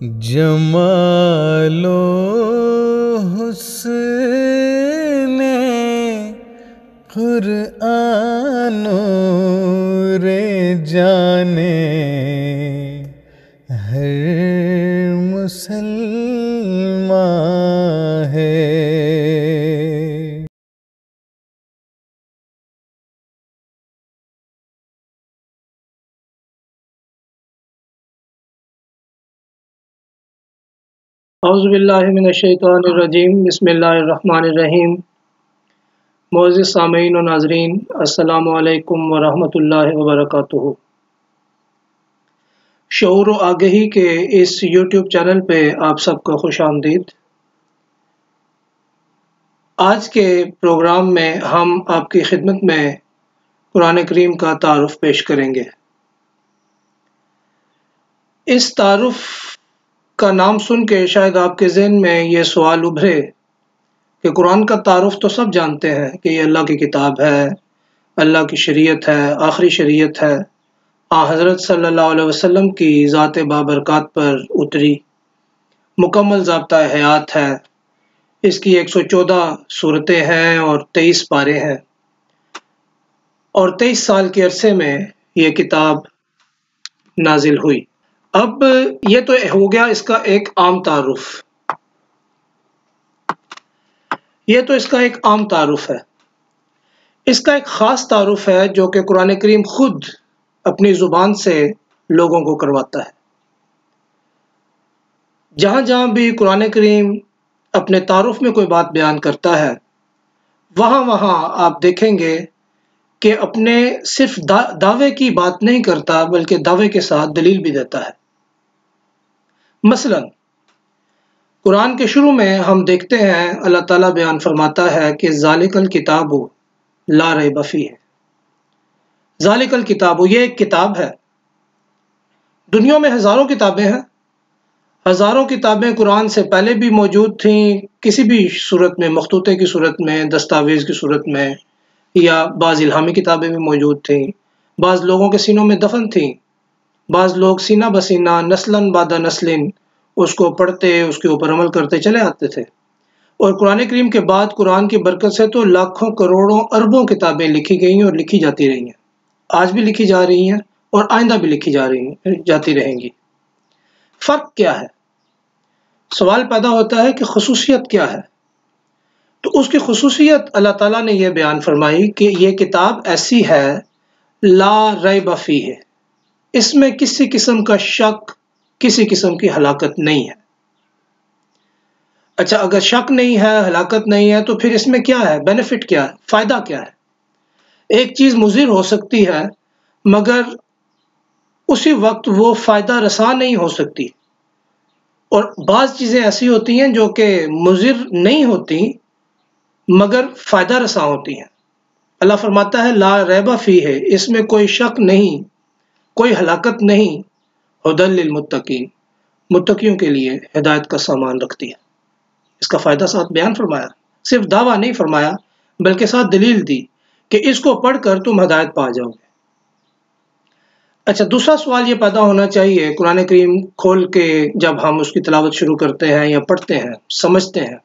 جمال و حسن قرآن نور جانے ہر مسلمان ہے۔ اعوذ باللہ من الشیطان الرجیم، بسم اللہ الرحمن الرحیم۔ معزز سامعین و ناظرین، السلام علیکم ورحمۃ اللہ وبرکاتہ۔ شعور و آگہی کے اس یوٹیوب چینل پہ آپ سب کو خوش آمدید۔ آج کے پروگرام میں ہم آپ کی خدمت میں قرآن کریم کا تعارف پیش کریں گے۔ اس تعارف کا نام سن کے شاید آپ کے ذہن میں یہ سوال ابھرے کہ قرآن کا تعارف تو سب جانتے ہیں کہ یہ اللہ کی کتاب ہے، اللہ کی شریعت ہے، آخری شریعت ہے، حضرت صلی اللہ علیہ وسلم کی ذات بابرکات پر اتری، مکمل ضابطہ حیات ہے، اس کی 114 صورتیں ہیں اور 23 پارے ہیں، اور 23 سال کے عرصے میں یہ کتاب نازل ہوئی۔ اب یہ تو ہو گیا اس کا ایک عام تعارف، ہے۔ اس کا ایک خاص تعارف ہے جو کہ قرآن کریم خود اپنی زبان سے لوگوں کو کرواتا ہے۔ جہاں جہاں بھی قرآن کریم اپنے تعارف میں کوئی بات بیان کرتا ہے، وہاں وہاں آپ دیکھیں گے کہ اپنے صرف دعوے کی بات نہیں کرتا بلکہ دعوے کے ساتھ دلیل بھی دیتا ہے۔ مثلا قرآن کے شروع میں ہم دیکھتے ہیں اللہ تعالیٰ بیان فرماتا ہے کہ ذالک الکتاب لا ریب فیہ۔ ذالک الکتاب، یہ ایک کتاب ہے۔ دنیا میں ہزاروں کتابیں ہیں، ہزاروں کتابیں قرآن سے پہلے بھی موجود تھیں، کسی بھی صورت میں، مخطوطے کی صورت میں، دستاویز کی صورت میں، یا بعض الہامی کتابیں بھی موجود تھیں، بعض لوگوں کے سینوں میں دفن تھیں، بعض لوگ سینہ بسینہ نسلاً بعد نسلن اس کو پڑھتے، اس کے اوپر عمل کرتے چلے آتے تھے۔ اور قرآن کریم کے بعد قرآن کی برکت سے تو لاکھوں کروڑوں اربوں کتابیں لکھی گئی ہیں اور لکھی جاتی رہی ہیں، آج بھی لکھی جا رہی ہیں اور آئندہ بھی لکھی جاتی رہیں گی۔ فرق کیا ہے؟ سوال پیدا ہوتا ہے کہ خصوصیت کیا ہے؟ تو اس کی خصوصیت اللہ تعالیٰ نے یہ بیان فرمائی کہ یہ کتاب ایسی ہے لا ریب فیہ، اس میں کسی قسم کا شک، کسی قسم کی ہلاکت نہیں ہے۔ اچھا، اگر شک نہیں ہے، ہلاکت نہیں ہے، تو پھر اس میں کیا ہے؟ بینیفٹ کیا ہے؟ فائدہ کیا ہے؟ ایک چیز مضر ہو سکتی ہے مگر اسی وقت وہ فائدہ رساں نہیں ہو سکتی، اور بعض چیزیں ایسی ہوتی ہیں جو کہ مضر نہیں ہوتی مگر فائدہ رساں ہوتی ہیں۔ اللہ فرماتا ہے لا ریب فیہ، اس میں کوئی شک نہیں، کوئی ہلاکت نہیں، ھدی للمتقین، متقیوں کے لیے ہدایت کا سامان رکھتی ہے۔ اس کا فائدہ ساتھ بیان فرمایا، صرف دعویٰ نہیں فرمایا بلکہ ساتھ دلیل دی کہ اس کو پڑھ کر تم ہدایت پا جاؤ گے۔ اچھا، دوسرا سوال یہ پیدا ہونا چاہیے قرآن کریم کھول کے جب ہم اس کی تلاوت شروع کرتے ہیں یا پڑھتے ہیں، سمجھتے ہیں،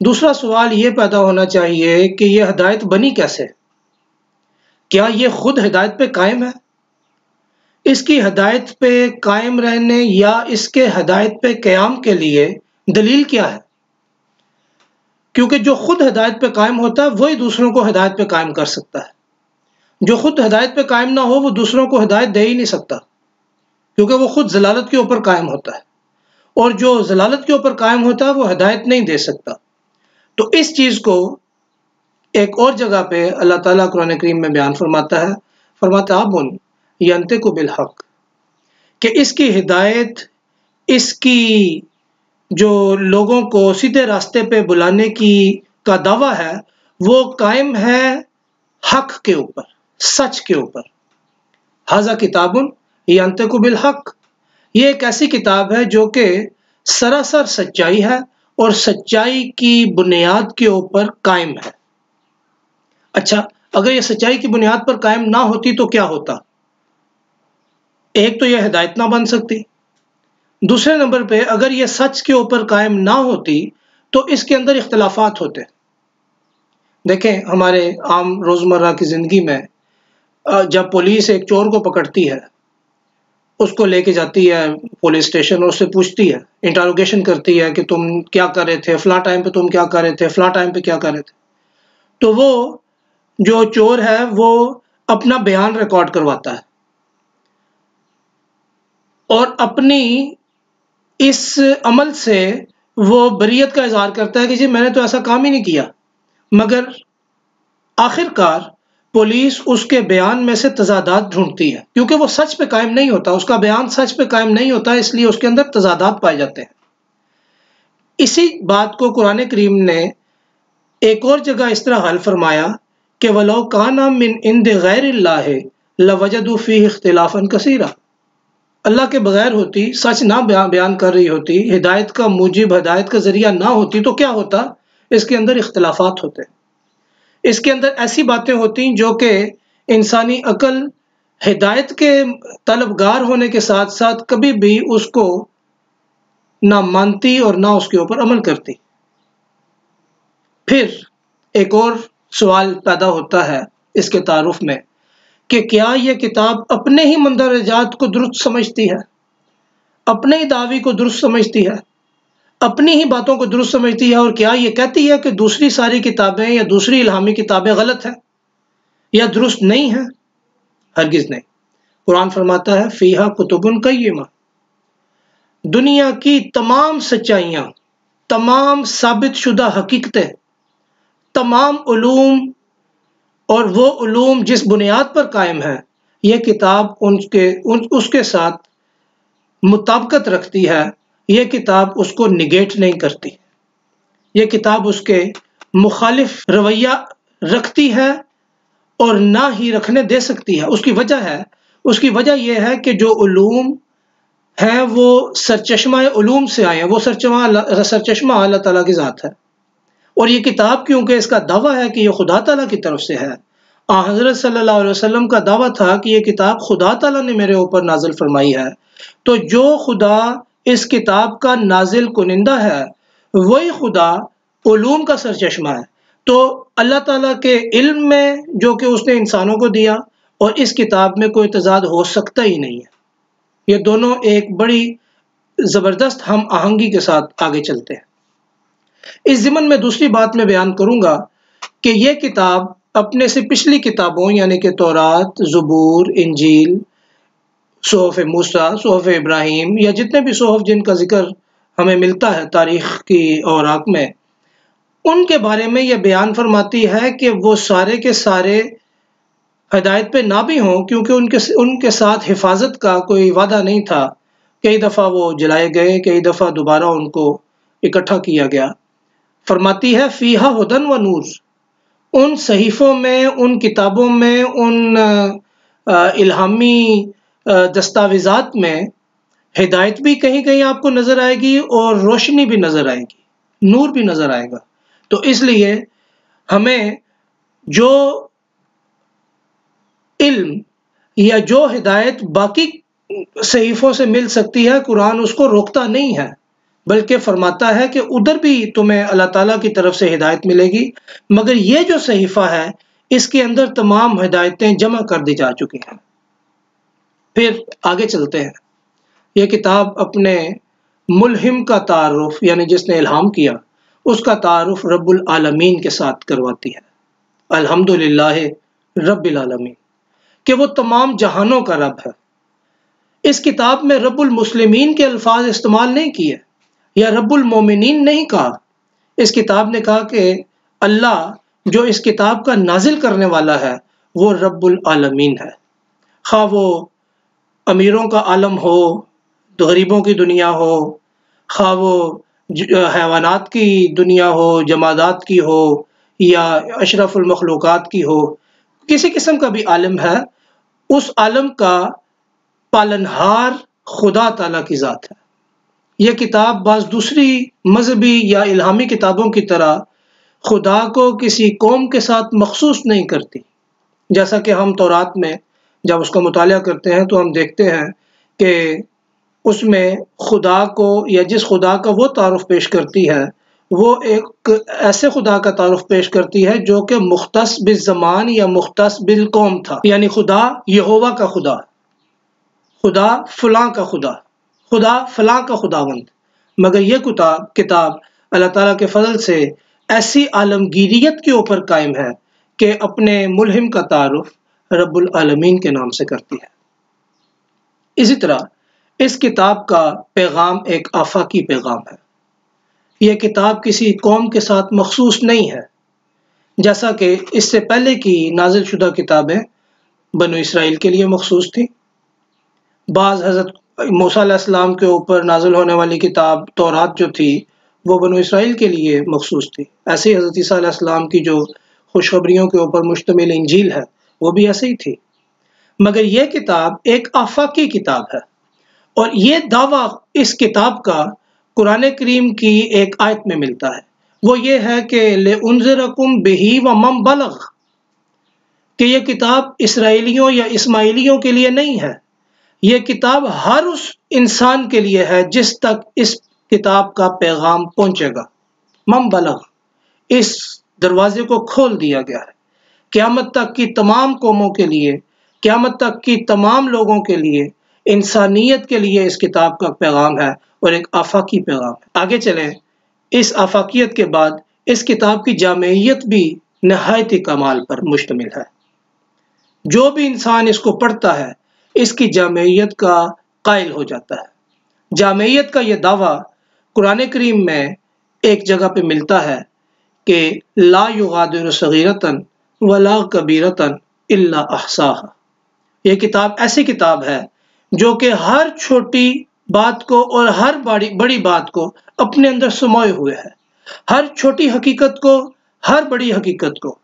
دوسرا سوال یہ پیدا ہونا چاہیے کہ یہ ہدایت بنی کیسے؟ کیا یہ خود ہدایت پہ قائم ہے؟ اس کی ہدایت پہ قائم رہنے یا اس کے ہدایت پہ قیام کے لیے دلیل کیا ہے؟ کیونکہ جو خود ہدایت پہ قائم ہوتا ہے وہی دوسروں کو ہدایت پہ قائم کر سکتا ہے۔ جو خود ہدایت پہ قائم نہ ہو وہ دوسروں کو ہدایت دے ہی نہیں سکتا، کیونکہ وہ خود ضلالت کے اوپر قائم ہوتا ہے، اور جو ضلالت کے اوپر قائم ہوتا ہے وہ ہدایت نہیں دے سکتا۔ تو اس چیز کو ایک اور جگہ پہ اللہ تعالیٰ قرآن کریم میں بیان فرماتا ہے ینطق بالحق، کہ اس کی ہدایت، اس کی جو لوگوں کو سیدھے راستے پہ بلانے کا دعویٰ ہے وہ قائم ہے حق کے اوپر، سچ کے اوپر۔ ھذا کتاب ینطق بالحق، یہ ایک ایسی کتاب ہے جو کہ سراسر سچائی ہے اور سچائی کی بنیاد کے اوپر قائم ہے۔ اچھا، اگر یہ سچائی کی بنیاد پر قائم نہ ہوتی تو کیا ہوتا؟ ایک تو یہ ہدایت نہ بن سکتی، دوسرے نمبر پہ اگر یہ سچ کے اوپر قائم نہ ہوتی تو اس کے اندر اختلافات ہوتے۔ دیکھیں ہمارے عام روزمرہ کی زندگی میں جب پولیس ایک چور کو پکڑتی ہے، اس کو لے کے جاتی ہے پولیس اسٹیشن اور اس سے پوچھتی ہے، انٹروگیشن کرتی ہے کہ تم کیا کر رہے تھے، فلاں ٹائم پہ تم کیا کر رہے تھے، فلاں ٹائم پہ کیا کر رہے تھے، تو وہ جو چور ہے وہ اپنا بیان ریکارڈ کرواتا ہے اور اپنی اس عمل سے وہ بریت کا اظہار کرتا ہے کہ جی میں نے تو ایسا کام ہی نہیں کیا، مگر آخر کار پولیس اس کے بیان میں سے تضادات ڈھونڈتی ہے کیونکہ وہ سچ پہ قائم نہیں ہوتا، اس کا بیان سچ پہ قائم نہیں ہوتا، اس لیے اس کے اندر تضادات پائے جاتے ہیں۔ اسی بات کو قرآن کریم نے ایک اور جگہ اس طرح حل فرمایا کہ وَلَوْ كَانَ مِنْ عِنْدِ غَيْرِ اللَّهِ لَوَجَدُوا فِيهِ اخْتِلَافًا كَثِيرًا، اللہ کے بغیر ہوتی، سچ نہ بیان کر رہی ہوتی، ہدایت کا موجب، ہدایت کا ذریعہ نہ ہوتی تو کیا ہوتا؟ اس کے اندر اختلافات ہوتے، اس کے اندر ایسی باتیں ہوتی جو کہ انسانی عقل ہدایت کے طلبگار ہونے کے ساتھ ساتھ کبھی بھی اس کو نہ مانتی اور نہ اس کے اوپر عمل کرتی۔ پھر ایک اور سوال پیدا ہوتا ہے اس کے تعارف میں کہ کیا یہ کتاب اپنے ہی مندرجات کو درست سمجھتی ہے، اپنے ہی دعوی کو درست سمجھتی ہے، اپنی ہی باتوں کو درست سمجھتی ہے، اور کیا یہ کہتی ہے کہ دوسری ساری کتابیں یا دوسری الہامی کتابیں غلط ہیں یا درست نہیں ہیں؟ ہرگز نہیں۔ قرآن فرماتا ہے فیہا کتب قیمہ، دنیا کی تمام سچائیاں، تمام ثابت شدہ حقیقتیں، تمام علوم اور وہ علوم جس بنیاد پر قائم ہے، یہ کتاب اس کے ساتھ مطابقت رکھتی ہے، یہ کتاب اس کو نگیٹ نہیں کرتی، یہ کتاب اس کے مخالف رویہ رکھتی ہے اور نہ ہی رکھنے دے سکتی ہے۔ اس کی وجہ یہ ہے کہ جو علوم ہیں وہ سرچشمہ علوم سے آئے ہیں، وہ سرچشمہ اللہ تعالیٰ کی ذات ہے، اور یہ کتاب کیونکہ اس کا دعویٰ ہے کہ یہ خدا تعالیٰ کی طرف سے ہے، حضرت صلی اللہ علیہ وسلم کا دعویٰ تھا کہ یہ کتاب خدا تعالیٰ نے میرے اوپر نازل فرمائی ہے، تو جو خدا اس کتاب کا نازل کنندہ ہے وہی خدا علوم کا سرچشمہ ہے، تو اللہ تعالیٰ کے علم میں جو کہ اس نے انسانوں کو دیا اور اس کتاب میں کوئی تضاد ہو سکتا ہی نہیں ہے۔ یہ دونوں ایک بڑی زبردست ہم آہنگی کے ساتھ آگے چلتے ہیں۔ اس ضمن میں دوسری بات میں بیان کروں گا کہ یہ کتاب اپنے سے پچھلی کتابوں یعنی کہ تورات، زبور، انجیل، صحف موسیٰ، صحف ابراہیم یا جتنے بھی صحف جن کا ذکر ہمیں ملتا ہے تاریخ کی اوراق میں، ان کے بارے میں یہ بیان فرماتی ہے کہ وہ سارے کے سارے ہدایت پہ نہ بھی ہوں، کیونکہ ان کے ساتھ حفاظت کا کوئی وعدہ نہیں تھا، کئی دفعہ وہ جلائے گئے، کئی دفعہ دوبارہ ان کو اکٹھا کیا گیا۔ فرماتی ہے فیہا ہدن و نور، ان صحیفوں میں، ان کتابوں میں، ان الہامی دستاویزات میں ہدایت بھی کہیں کہیں آپ کو نظر آئے گی اور روشنی بھی نظر آئے گی، نور بھی نظر آئے گا۔ تو اس لیے ہمیں جو علم یا جو ہدایت باقی صحیفوں سے مل سکتی ہے، قرآن اس کو روکتا نہیں ہے، بلکہ فرماتا ہے کہ ادھر بھی تمہیں اللہ تعالیٰ کی طرف سے ہدایت ملے گی، مگر یہ جو صحیفہ ہے اس کے اندر تمام ہدایتیں جمع کر دی جا چکی ہیں۔ پھر آگے چلتے ہیں۔ یہ کتاب اپنے ملہم کا تعارف یعنی جس نے الہام کیا اس کا تعارف رب العالمین کے ساتھ کرواتی ہے، الحمدللہ رب العالمین، کہ وہ تمام جہانوں کا رب ہے۔ اس کتاب میں رب المسلمین کے الفاظ استعمال نہیں کیے یا رب المومنین نہیں کہا، اس کتاب نے کہا کہ اللہ جو اس کتاب کا نازل کرنے والا ہے وہ رب العالمین ہے، خواہ وہ امیروں کا عالم ہو، غریبوں کی دنیا ہو، خواہ وہ حیوانات کی دنیا ہو، جمادات کی ہو یا اشرف المخلوقات کی ہو، کسی قسم کا بھی عالم ہے، اس عالم کا پالنہار خدا تعالیٰ کی ذات ہے۔ یہ کتاب بعض دوسری مذہبی یا الہامی کتابوں کی طرح خدا کو کسی قوم کے ساتھ مخصوص نہیں کرتی، جیسا کہ ہم تورات میں جب اس کا مطالعہ کرتے ہیں تو ہم دیکھتے ہیں کہ اس میں خدا کو یا جس خدا کا وہ تعارف پیش کرتی ہے وہ ایک ایسے خدا کا تعارف پیش کرتی ہے جو کہ مختص بالزمان یا مختص بالقوم تھا، یعنی خدا یہوہ کا خدا، خدا فلاں کا خدا، خدا فلاں کا خداوند۔ مگر یہ کتاب اللہ تعالیٰ کے فضل سے ایسی عالمگیریت کے اوپر قائم ہے کہ اپنے ملہم کا تعارف رب العالمین کے نام سے کرتی ہے۔ اسی طرح اس کتاب کا پیغام ایک آفاقی پیغام ہے۔ یہ کتاب کسی قوم کے ساتھ مخصوص نہیں ہے، جیسا کہ اس سے پہلے کی نازل شدہ کتابیں بنو اسرائیل کے لیے مخصوص تھی۔ بعض حضرت موسیٰ علیہ السلام کے اوپر نازل ہونے والی کتاب تورات جو تھی وہ بنو اسرائیل کے لیے مخصوص تھی۔ ایسے ہی حضرت عیسیٰ علیہ السلام کی جو خوشخبریوں کے اوپر مشتمل انجیل ہے وہ بھی ایسے ہی تھی۔ مگر یہ کتاب ایک آفاقی کتاب ہے، اور یہ دعویٰ اس کتاب کا قرآن کریم کی ایک آیت میں ملتا ہے۔ وہ یہ ہے کہ لِأُنذِرَكُمْ بِهِ وَمَنْ بَلَغَ، کہ یہ کتاب اسرائیلیوں یا اسماعیلیوں کے لیے نہیں ہے، یہ کتاب ہر اس انسان کے لیے ہے جس تک اس کتاب کا پیغام پہنچے گا۔ من بلغ، اس دروازے کو کھول دیا گیا ہے قیامت تک کی تمام قوموں کے لیے، قیامت تک کی تمام لوگوں کے لیے، انسانیت کے لیے اس کتاب کا پیغام ہے اور ایک آفاقی پیغام ہے۔ آگے چلیں، اس آفاقیت کے بعد اس کتاب کی جامعیت بھی نہایت ہی کمال پر مشتمل ہے۔ جو بھی انسان اس کو پڑھتا ہے اس کی جامعیت کا قائل ہو جاتا ہے۔ جامعیت کا یہ دعویٰ قرآن کریم میں ایک جگہ پہ ملتا ہے کہ لا یغادر صغیرۃ ولا کبیرۃ الا احصاها۔ یہ کتاب ایسی کتاب ہے جو کہ ہر چھوٹی بات کو اور ہر بڑی بات کو اپنے اندر سموئے ہوئے ہے، ہر چھوٹی حقیقت کو، ہر بڑی حقیقت کو،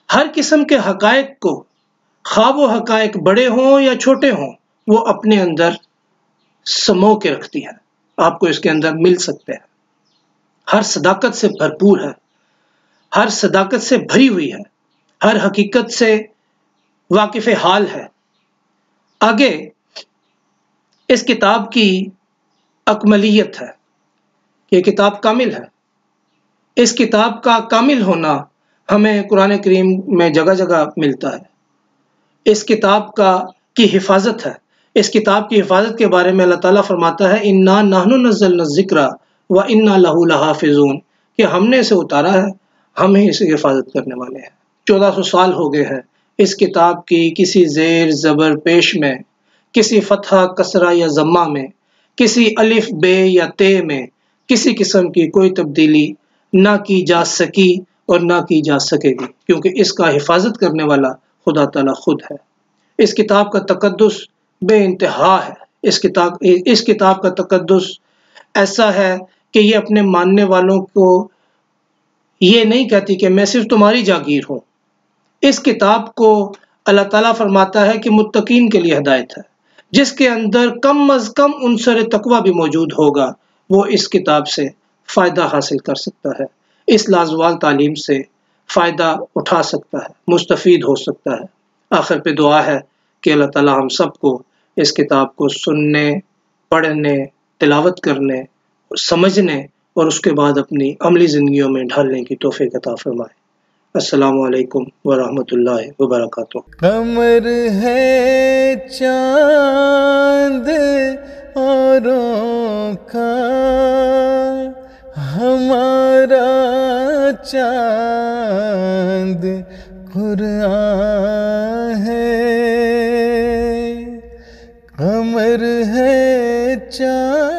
ہر قسم کے حقائق کو، خواہ وہ حقائق بڑے ہوں یا چھوٹے ہوں، وہ اپنے اندر سمو کے رکھتی ہے، آپ کو اس کے اندر مل سکتے ہیں۔ ہر صداقت سے بھرپور ہے، ہر صداقت سے بھری ہوئی ہے، ہر حقیقت سے واقف حال ہے۔ آگے اس کتاب کی اکملیت ہے، یہ کتاب کامل ہے۔ اس کتاب کا کامل ہونا ہمیں قرآن کریم میں جگہ جگہ ملتا ہے۔ اس کتاب کی حفاظت ہے۔ اس کتاب کی حفاظت کے بارے میں اللہ تعالیٰ فرماتا ہے اِنَّا نَحْنُ نَزَّلْنَا الذِّكْرَ وَإِنَّا لَهُ لَحَافِظُونَ، کہ ہم نے اسے اتارا ہے، ہم ہی اسے حفاظت کرنے والے ہیں۔ 1400 سال ہو گئے ہیں اس کتاب کی کسی زیر زبر پیش میں، کسی فتحہ کسرہ یا ضمہ میں، کسی الف بے یا تے میں کسی قسم کی کوئی تبدیلی نہ کی جا سکی اور نہ کی جا سکے گی، کیونکہ اس کا حفاظت کرنے والا خدا تعالیٰ خود ہے۔ اس کتاب کا تقدس بے انتہا ہے۔ اس کتاب کا تقدس ایسا ہے کہ یہ اپنے ماننے والوں کو یہ نہیں کہتی کہ میں صرف تمہاری جاگیر ہوں۔ اس کتاب کو اللہ تعالیٰ فرماتا ہے کہ متقین کے لیے ہدایت ہے۔ جس کے اندر کم از کم عنصر تقویٰ بھی موجود ہوگا وہ اس کتاب سے فائدہ حاصل کر سکتا ہے، اس لازوال تعلیم سے فائدہ اٹھا سکتا ہے، مستفید ہو سکتا ہے۔ آخر پہ دعا ہے کہ اللہ تعالیٰ ہم سب کو اس کتاب کو سننے، پڑھنے، تلاوت کرنے، سمجھنے اور اس کے بعد اپنی عملی زندگیوں میں ڈھالنے کی توفیق عطا فرمائے۔ السلام علیکم ورحمۃ اللہ وبرکاتہ۔ قمر ہے چاند اوروں کا، ہمارا چاند قرآن ہے۔ قمر ہے چاند